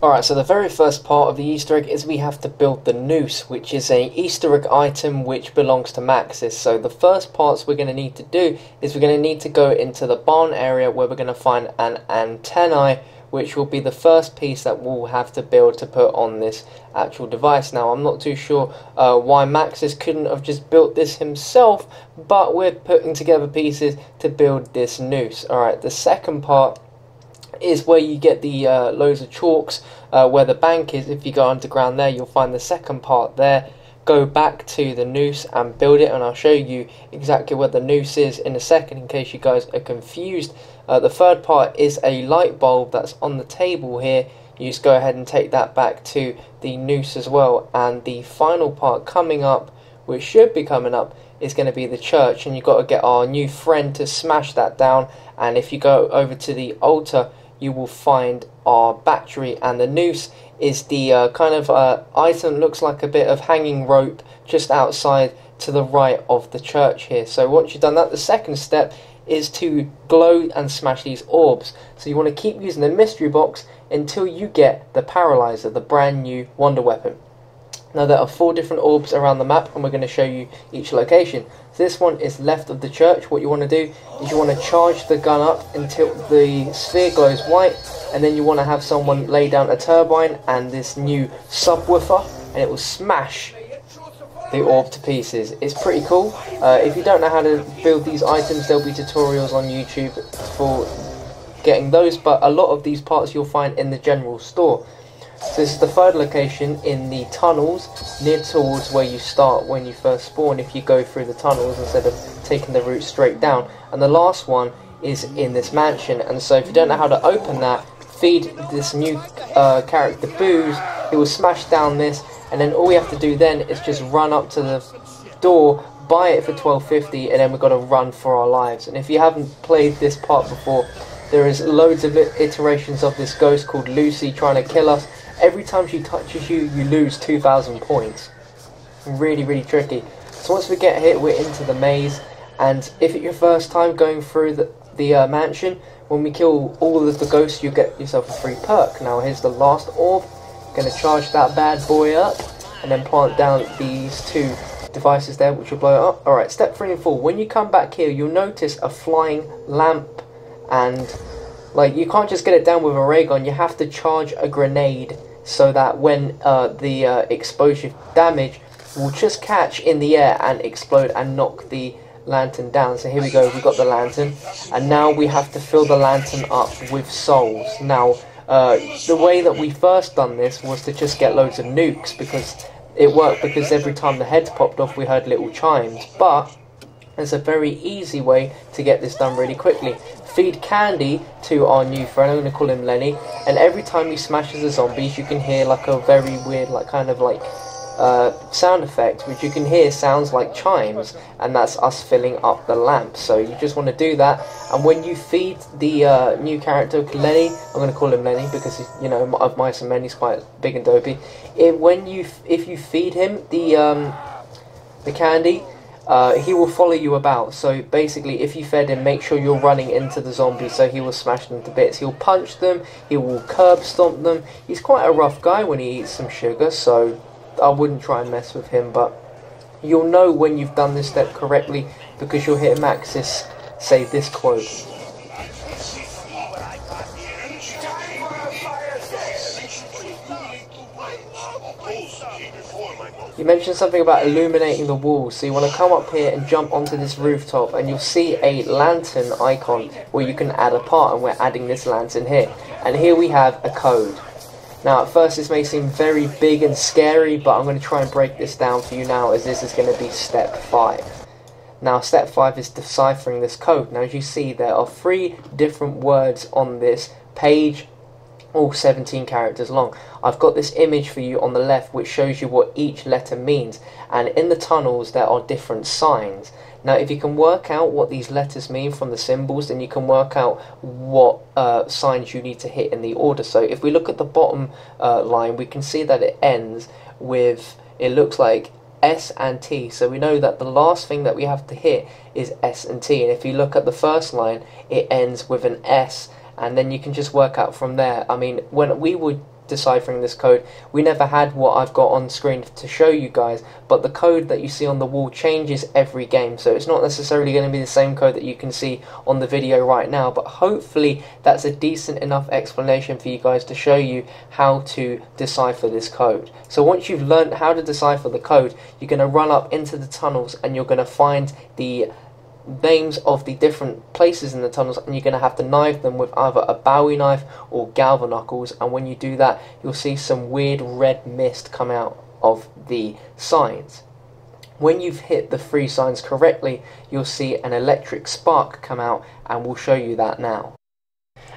Alright, so the very first part of the Easter egg is we have to build the noose, which is a Easter egg item which belongs to Maxis. So the first parts we're going to need to do is we're going to need to go into the barn area where we're going to find an antennae, which will be the first piece that we'll have to build to put on this actual device. Now, I'm not too sure why Maxis couldn't have just built this himself, but we're putting together pieces to build this noose. Alright, the second part is where you get the loads of chalks where the bank is. If you go underground there, you'll find the second part there. Go back to the noose and build it, and I'll show you exactly where the noose is in a second in case you guys are confused. The third part is a light bulb that's on the table here. You just go ahead and take that back to the noose as well. And the final part coming up, which should be coming up, is going to be the church, and you've got to get our new friend to smash that down. And if you go over to the altar, you will find our battery, and the noose is the kind of item that looks like a bit of hanging rope just outside to the right of the church here. So once you've done that, the second step is to glow and smash these orbs. So you want to keep using the mystery box until you get the paralyzer, the brand new wonder weapon. Now there are 4 different orbs around the map, and we're going to show you each location. So this one is left of the church. What you want to do is you want to charge the gun up until the sphere glows white, and then you want to have someone lay down a turbine and this new subwoofer, and it will smash the orb to pieces. It's pretty cool. If you don't know how to build these items, there'll be tutorials on YouTube for getting those, but a lot of these parts you'll find in the general store. So this is the third location in the tunnels, near towards where you start when you first spawn, if you go through the tunnels instead of taking the route straight down. And the last one is in this mansion, and so if you don't know how to open that, feed this new character booze, it will smash down this, and then all we have to do then is just run up to the door, buy it for $12.50, and then we've got to run for our lives. And if you haven't played this part before, there is loads of iterations of this ghost called Lucy trying to kill us. Every time she touches you, you lose 2,000 points. Really, really tricky. So once we get here, we're into the maze. And if it's your first time going through the mansion, when we kill all of the ghosts, you get yourself a free perk. Now here's the last orb. Going to charge that bad boy up, and then plant down these 2 devices there, which will blow it up. Alright, step 3 and 4. When you come back here, you'll notice a flying lamp, and like you can't just get it down with a ray gun. You have to charge a grenade, so that when the explosive damage will just catch in the air and explode and knock the lantern down. So here we go, we've got the lantern, and now we have to fill the lantern up with souls. Now the way that we first done this was to just get loads of nukes, because it worked, because every time the heads popped off we heard little chimes. But there's a very easy way to get this done really quickly. Feed candy to our new friend, I'm going to call him Lenny, and every time he smashes the zombies you can hear like a very weird kind of sound effect, which you can hear sounds like chimes, and that's us filling up the lamp. So you just want to do that, and when you feed the new character Lenny, I'm going to call him Lenny because he's, you know, of Mice and Men, he's quite big and dopey. If you feed him the candy, he will follow you about. So basically, if you fed him, make sure you're running into the zombies, so he will smash them to bits. He'll punch them, he will curb stomp them. He's quite a rough guy when he eats some sugar, so I wouldn't try and mess with him. But you'll know when you've done this step correctly, because you'll hear Maxis say this quote. You mentioned something about illuminating the walls, so you want to come up here and jump onto this rooftop, and you'll see a lantern icon where you can add a part, and we're adding this lantern here. And here we have a code. Now at first this may seem very big and scary, but I'm going to try and break this down for you now, as this is going to be step 5. Now step 5 is deciphering this code. Now as you see, there are 3 different words on this page, all 17 characters long. I've got this image for you on the left which shows you what each letter means, and in the tunnels there are different signs. Now if you can work out what these letters mean from the symbols, then you can work out what signs you need to hit in the order. So if we look at the bottom line, we can see that it ends with, it looks like S and T, so we know that the last thing that we have to hit is S and T. And if you look at the first line, it ends with an S, and then you can just work out from there. I mean, when we were deciphering this code. We never had what I've got on screen to show you guys, but the code that you see on the wall changes every game, so it's not necessarily going to be the same code that you can see on the video right now, but hopefully that's a decent enough explanation for you guys to show you how to decipher this code. So once you've learned how to decipher the code, you're going to run up into the tunnels and you're going to find the names of the different places in the tunnels, and you're going to have to knife them with either a Bowie knife or galva knuckles, and when you do that you'll see some weird red mist come out of the signs. When you've hit the 3 signs correctly, you'll see an electric spark come out, and we'll show you that now.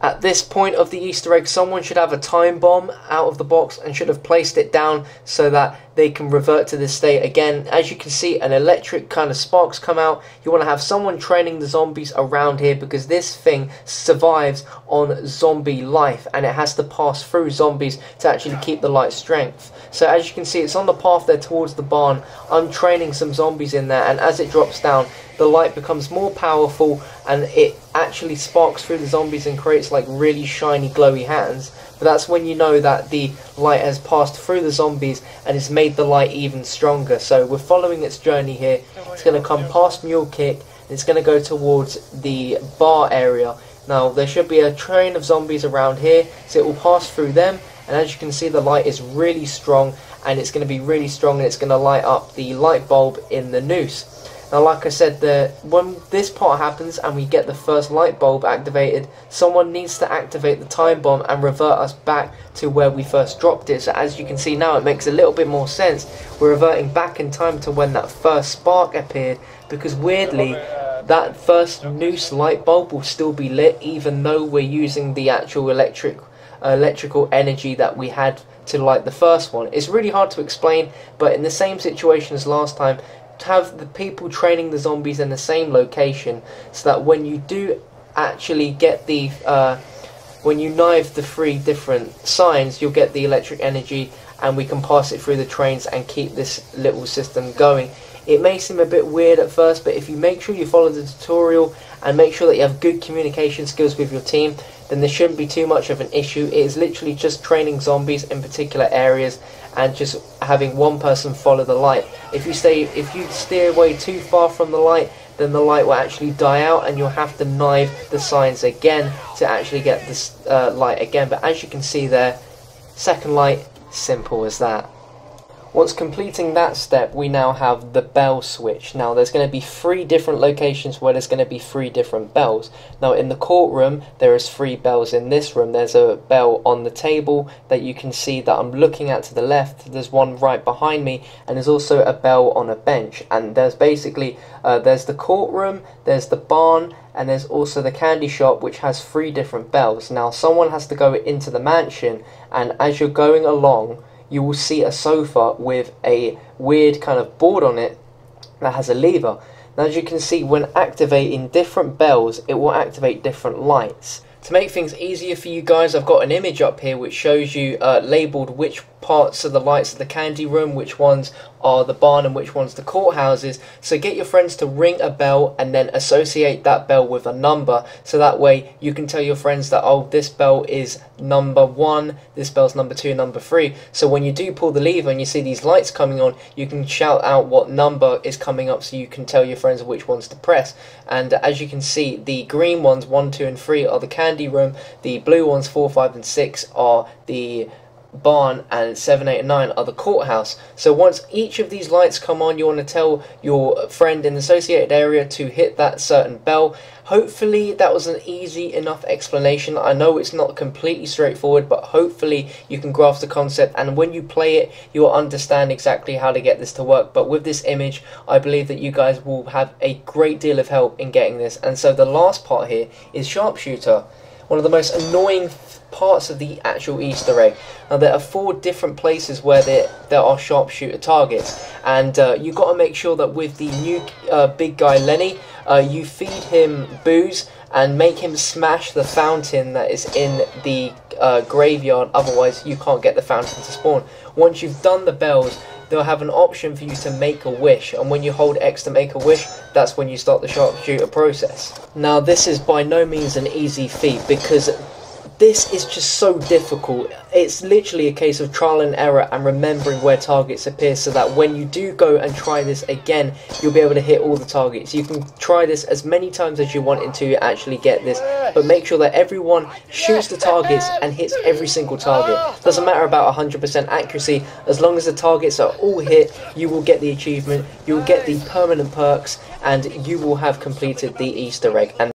At this point of the Easter egg, someone should have a time bomb out of the box and should have placed it down so that they can revert to this state again. As you can see, an electric kind of sparks come out. You want to have someone training the zombies around here, because this thing survives on zombie life and it has to pass through zombies to actually keep the light strength. So as you can see, it's on the path there towards the barn. I'm training some zombies in there, and as it drops down, the light becomes more powerful and it actually sparks through the zombies and creates like really shiny glowy hands. But that's when you know that the light has passed through the zombies and it's made the light even stronger. So we're following its journey here. It's going to come past Mule Kick and it's going to go towards the bar area. Now there should be a train of zombies around here, so it will pass through them, and as you can see the light is really strong, and it's going to be really strong, and it's going to light up the light bulb in the noose. Now like I said, when this part happens and we get the first light bulb activated, someone needs to activate the time bomb and revert us back to where we first dropped it. So as you can see now, it makes a little bit more sense. We're reverting back in time to when that first spark appeared, because weirdly that first noose light bulb will still be lit even though we're using the actual electrical energy that we had to light the first one. It's really hard to explain, but in the same situation as last time, have the people training the zombies in the same location, so that when you do actually get the when you knife the 3 different signs, you'll get the electric energy and we can pass it through the trains and keep this little system going. It may seem a bit weird at first, but if you make sure you follow the tutorial and make sure that you have good communication skills with your team, then there shouldn't be too much of an issue. It is literally just training zombies in particular areas and just having one person follow the light. If you steer away too far from the light, then the light will actually die out and you'll have to knife the signs again to actually get this light again. But as you can see there, second light, simple as that. Once completing that step, we now have the bell switch. Now there's going to be 3 different locations where there's going to be 3 different bells. Now in the courtroom, there is 3 bells in this room. There's a bell on the table that you can see that I'm looking at to the left. There's one right behind me, and there's also a bell on a bench. And there's basically, there's the courtroom, there's the barn, and there's also the candy shop, which has 3 different bells. Now someone has to go into the mansion, and as you're going along, you will see a sofa with a weird kind of board on it that has a lever. Now as you can see, when activating different bells, it will activate different lights. To make things easier for you guys, I've got an image up here which shows you labelled which parts of the lights of the candy room, which ones are the barn and which ones the courthouses. So get your friends to ring a bell and then associate that bell with a number, so that way you can tell your friends that, oh, this bell is number 1, this bell's number 2, number 3. So when you do pull the lever and you see these lights coming on, you can shout out what number is coming up so you can tell your friends which ones to press. And as you can see, the green ones 1, 2 and 3 are the candy room, the blue ones 4, 5 and 6 are the barn, and 7, 8 and 9 are the courthouse. So once each of these lights come on, you want to tell your friend in the associated area to hit that certain bell. Hopefully that was an easy enough explanation. I know it's not completely straightforward, but hopefully you can grasp the concept, and when you play it you'll understand exactly how to get this to work. But with this image, I believe that you guys will have a great deal of help in getting this. And so the last part here is sharpshooter, one of the most annoying parts of the actual Easter egg. Now there are 4 different places where there are sharpshooter targets, and you've got to make sure that with the new big guy Lenny, you feed him booze and make him smash the fountain that is in the graveyard, otherwise you can't get the fountain to spawn. Once you've done the bells, they'll have an option for you to make a wish, and when you hold X to make a wish, that's when you start the sharpshooter process. Now this is by no means an easy feat, because this is just so difficult. It's literally a case of trial and error and remembering where targets appear, so that when you do go and try this again, you'll be able to hit all the targets. You can try this as many times as you want until you actually get this, but make sure that everyone shoots the targets and hits every single target. Doesn't matter about 100% accuracy, as long as the targets are all hit, you will get the achievement, you will get the permanent perks, and you will have completed the Easter egg. And